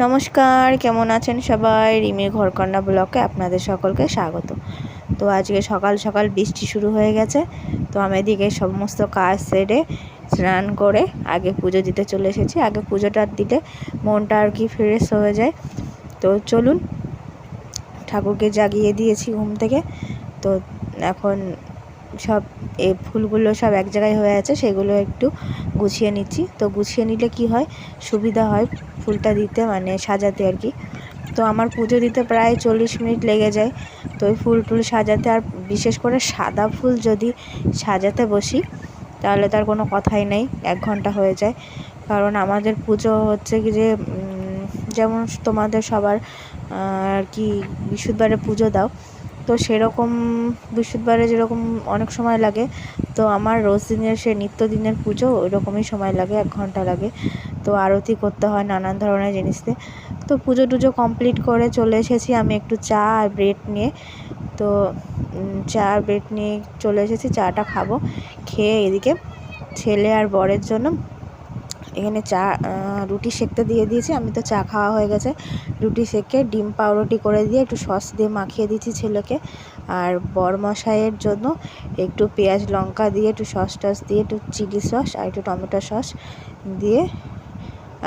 নমস্কার, কেমন আছেন সবাই? রিমির ঘরকন্না ব্লগে আপনাদের সকলকে স্বাগত। তো আজকে সকাল সকাল বৃষ্টি শুরু হয়ে গেছে। তো আমি এদিকে সমস্ত কাজ সেরে স্নান করে আগে পুজো দিতে চলে এসেছি। আগে পুজোটা দিলে মনটা আর কি ফ্রেশ হয়ে যায়। তো চলুন, ঠাকুরকে জাগিয়ে দিয়েছি ঘুম থেকে। তো এখন সব এই ফুলগুলো সব এক জায়গায় হয়ে আছে, সেগুলো একটু গুছিয়ে নিচ্ছি। তো গুছিয়ে নিলে কি হয়, সুবিধা হয় ফুলটা দিতে, মানে সাজাতে আর কি। তো আমার পুজো দিতে প্রায় 40 মিনিট লেগে যায়। তো ওই ফুল টুল সাজাতে, আর বিশেষ করে সাদা ফুল যদি সাজাতে বসি তাহলে তার কোনো কথাই নেই, 1 ঘন্টা হয়ে যায়। কারণ আমাদের পুজো হচ্ছে কি যে যেমন তোমাদের সবার আর কি বৃহস্পতিবারে পুজো দাও, তো সেরকম বৃহস্পতিবারে যেরকম অনেক সময় লাগে, তো আমার রোজ দিনের সে নিত্যদিনের পুজো ওই রকমই সময় লাগে, 1 ঘন্টা লাগে। তো আরতি করতে হয় নানান ধরনের জিনিস দিয়ে। তো পুজো টুজো কমপ্লিট করে চলে এসেছি আমি একটু চা আর ব্রেড নিয়ে। তো চা আর ব্রেড নিয়ে চলে এসেছি, চাটা খাবো। খেয়ে এদিকে ছেলে আর বরের জন্য এখানে রুটি সেঁকতে দিয়ে দিয়েছি। আমি তো চা খাওয়া হয়ে গেছে, রুটি সেঁকে ডিম পাউরুটি করে দিয়ে একটু সস দিয়ে মাখিয়ে দিয়েছি ছেলেকে। আর বরমশাইয়ের জন্য একটু পেঁয়াজ লঙ্কা দিয়ে একটু সস টস দিয়ে একটু চিলি সস আর একটু টমেটো সস দিয়ে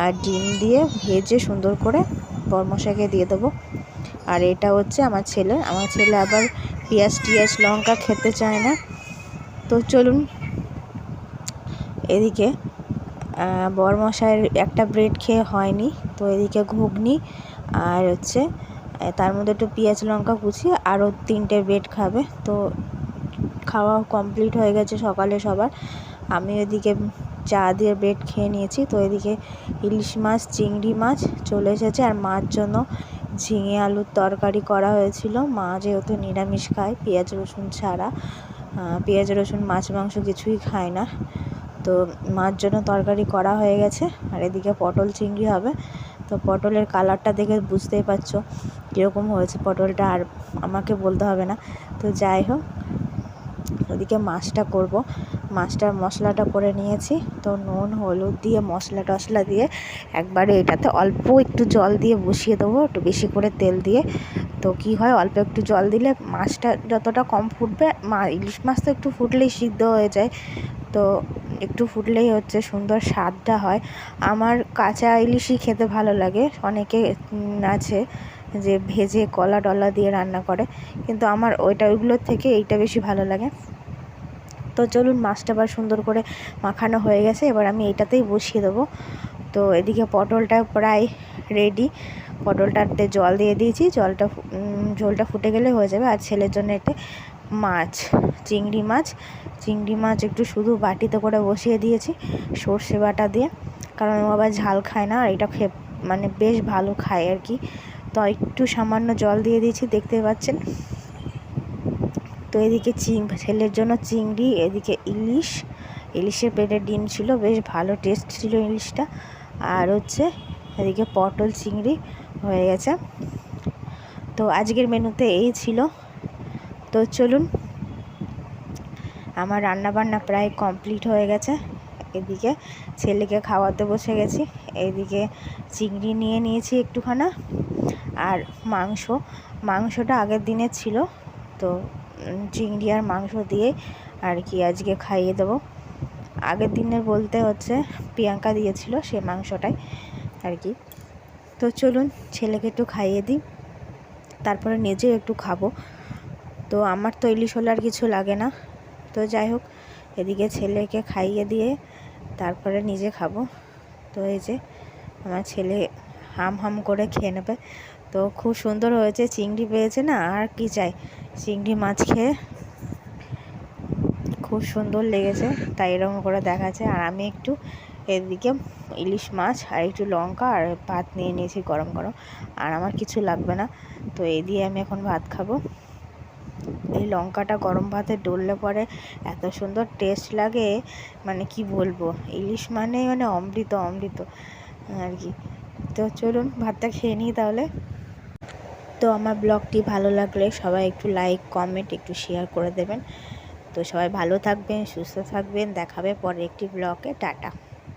আর ডিম দিয়ে ভেজে সুন্দর করে বরমশাইকে দিয়ে দেবো। আর এটা হচ্ছে আমার ছেলে আবার পেঁয়াজ টিয়াজ লঙ্কা খেতে চায় না। তো চলুন, এদিকে বরমশাইয়ের একটা ব্রেড খেয়ে হয়নি, তো এদিকে ঘুগনি আর হচ্ছে তার মধ্যে একটু পেঁয়াজ লঙ্কা কুচিয়ে আরও 3টে ব্রেড খাবে। তো খাওয়া কমপ্লিট হয়ে গেছে সকালে সবার। আমি এদিকে চা দিয়ে ব্রেড খেয়ে নিয়েছি। তো এদিকে ইলিশ মাছ চিংড়ি মাছ চলে এসেছে, আর মার জন্য ঝিঙে আলুর তরকারি করা হয়েছিল। মা যেহেতু নিরামিষ খায়, পেঁয়াজ রসুন ছাড়া, পেঁয়াজ রসুন মাছ মাংস কিছুই খায় না, তো মার জন্য তরকারি করা হয়ে গেছে। আর এদিকে পটল চিংড়ি হবে। তো পটলের কালারটা দেখে বুঝতেই পারছো কীরকম হয়েছে পটলটা, আর আমাকে বলতে হবে না। তো যাই হোক, ওদিকে মাছটা করব, মাছটার মশলাটা করে নিয়েছি। তো নুন হলুদ দিয়ে মশলা টশলা দিয়ে একবারে এটাতে অল্প একটু জল দিয়ে বসিয়ে দেবো, একটু বেশি করে তেল দিয়ে। তো কি হয়, অল্প একটু জল দিলে মাছটা যতটা কম ফুটবে, ইলিশ মাছ তো একটু ফুটলেই সিদ্ধ হয়ে যায়, তো একটু ফুটলেই হচ্ছে সুন্দর স্বাদটা হয়। আমার কাঁচা ইলিশই খেতে ভালো লাগে, অনেকে আছে যে ভেজে কলা টলা দিয়ে রান্না করে, কিন্তু আমার ওইগুলোর থেকে এইটা বেশি ভালো লাগে। তো চলুন, মাছটা আবার সুন্দর করে মাখানো হয়ে গেছে, এবার আমি এইটাতেই বসিয়ে দেবো। তো এদিকে পটলটা প্রায় রেডি, পটলটাতে জল দিয়ে দিয়েছি, ঝোলটা ফুটে গেলে হয়ে যাবে। আর ছেলের জন্য একটা চিংড়ি মাছ একটু শুধু বাটিতে করে বসিয়ে দিয়েছি সর্ষে বাটা দিয়ে, কারণ ও আবার ঝাল খায় না, আর এটা মানে বেশ ভালো খায় আর কি। তো একটু সামান্য জল দিয়ে দিয়েছি, দেখতে পাচ্ছেন। তো এদিকে ছেলের জন্য চিংড়ি, এদিকে ইলিশের পেটের ডিম ছিল, বেশ ভালো টেস্ট ছিল ইলিশটা। আর হচ্ছে এদিকে পটল চিংড়ি হয়ে গেছে। তো আজকের মেনুতে এই ছিল। তো চলুন, আমার রান্নাবান্না প্রায় কমপ্লিট হয়ে গেছে। এদিকে ছেলেকে খাওয়াতে বসে গেছি। এদিকে চিংড়ি নিয়ে নিয়েছি একটুখানা, আর মাংসটা আগের দিনের ছিল, তো চিংড়ি আর মাংস দিয়ে আর কি আজকে খাইয়ে দেবো। আগের দিনের বলতে হচ্ছে প্রিয়াঙ্কা দিয়েছিল সে মাংসটাই আর কি। তো চলুন, ছেলেকে একটু খাইয়ে দিই, তারপরে নিজেও একটু খাবো। তো আমার তো ইলিশ হলে আর কিছু লাগে না। তো যাই হোক, এদিকে ছেলেকে খাইয়ে দিয়ে তারপরে নিজে খাবো। তো এই যে আমার ছেলে হাম করে খেয়ে নেবে। তো খুব সুন্দর হয়েছে, চিংড়ি পেয়েছে না, আর কি চাই, চিংড়ি মাছ খেয়ে খুব সুন্দর লেগেছে, তাই এরকম করে দেখাচ্ছে। আর আমি একটু এদিকে ইলিশ মাছ আর একটু লঙ্কা আর ভাত নিয়ে নিয়েছি গরম গরম, আর আমার কিছু লাগবে না। তো এই দিয়ে আমি এখন ভাত খাবো। এই লঙ্কাটা গরম ভাতে ডললে পরে এত সুন্দর টেস্ট লাগে, মানে কি বলবো, ইলিশ মানে অমৃত আর কি। তো চলুন, ভাতটা খেয়ে নিই তাহলে। তো আমার ব্লগটি ভালো লাগলে সবাই একটু লাইক কমেন্ট একটু শেয়ার করে দেবেন। তো সবাই ভালো থাকবেন, সুস্থ থাকবেন, দেখাবে পরে একটি ব্লগে। টাটা।